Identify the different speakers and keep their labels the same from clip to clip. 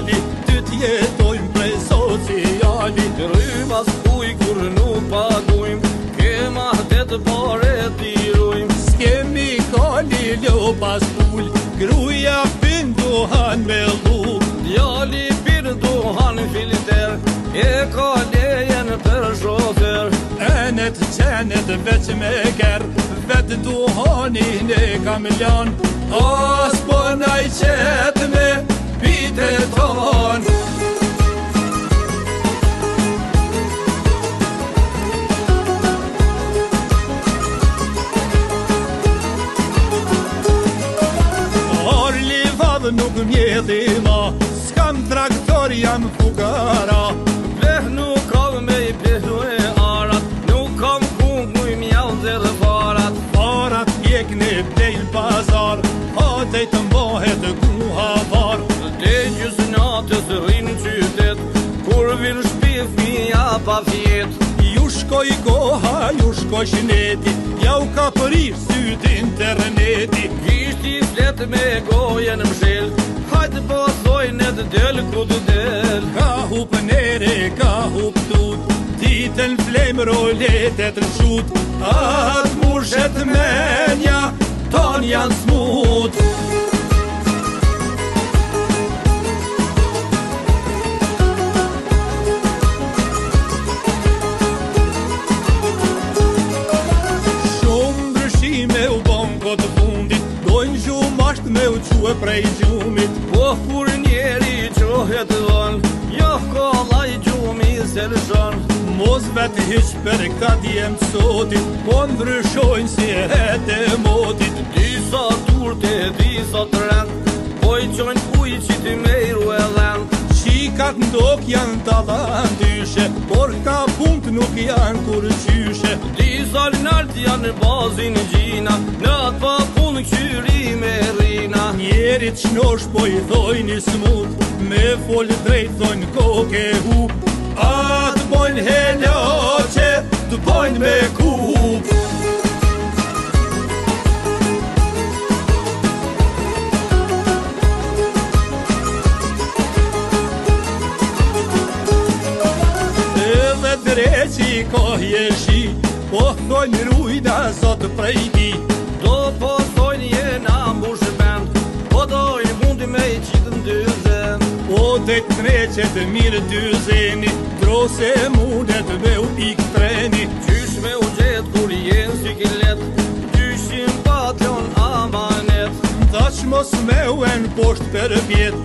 Speaker 1: fjali, ty t'jetojmë prej sociali.
Speaker 2: Rrymas kuj kur nuk pagujmë, kema det pare tirujmë.
Speaker 1: S'kemi kali lo pas pull, gruja pin duhan me llu.
Speaker 2: Djali pin duhan filter, e ka lejen për shofer.
Speaker 1: Enet qenet veç me ker, vet duhanin e kam lan. As po naj qet me pite ton. Orli vadh nuk mjedhi ma, s'kam traktor jam fukara.
Speaker 2: Pleh nuk kam me I plehnu e arat, nuk kam kung mu I mjallë dhe farat.
Speaker 1: Farat jek në plejnë pazar, hatej të mbohet kuha var.
Speaker 2: Te gjysë natës rrinë qytet, kur vin shpif mija pa fjet.
Speaker 1: Ju shkoj koha, ju shkoj shneti, ja u ka përir syt interneti.
Speaker 2: Gishti flet me gojen mshel, hajtë po thojnë të del ku të del.
Speaker 1: Ka hup nere, ka hup tut, ditën flem roletet në shut. Atë mushet menja, ton janë smut. Të fundit, dojnë gjumasht me u quë prej gjumit.
Speaker 2: Po kur njeri qohet dhën, jo kolla I gjumi se lëshon.
Speaker 1: Mos vet hiq për këta djemë sotit, po ndryshojnë si e motit.
Speaker 2: Disa turte, disa të rend, po I qojnë uj që ti mejru e dhend.
Speaker 1: Qikat ndok janë talan dyshe, por ka punt nuk janë kur qyshe.
Speaker 2: Disa nalt janë bazin gjina, në atë pa pun qyri me rina.
Speaker 1: Njerit shnosh po I thojnë smut, me fol drejt thojnë koke hu. Atë bojnë heloqe, të bojnë me kup. Dreqi ka jeshi, po thojnë rujna zot prej ti.
Speaker 2: Do po thojnë jena mbush bend, po dojnë mundi me I qitën dyzen.
Speaker 1: Po të treqet mirë dyzeni, drose mundet me u pik treni.
Speaker 2: Qysh me u gjet kur jenë si kilet, qyshim patjon amanet.
Speaker 1: Thash mos me uen posht për pjet,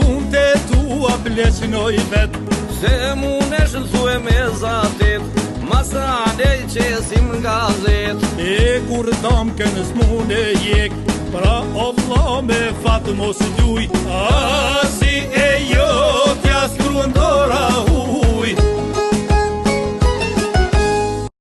Speaker 1: unë të tua pleqnoj vet.
Speaker 2: Se muneshën thue me zatet, masane I qesim nga zet.
Speaker 1: E kur damken s'mune jek, pra o vlla me fat mos luj. Asi e jotja s'kruan dora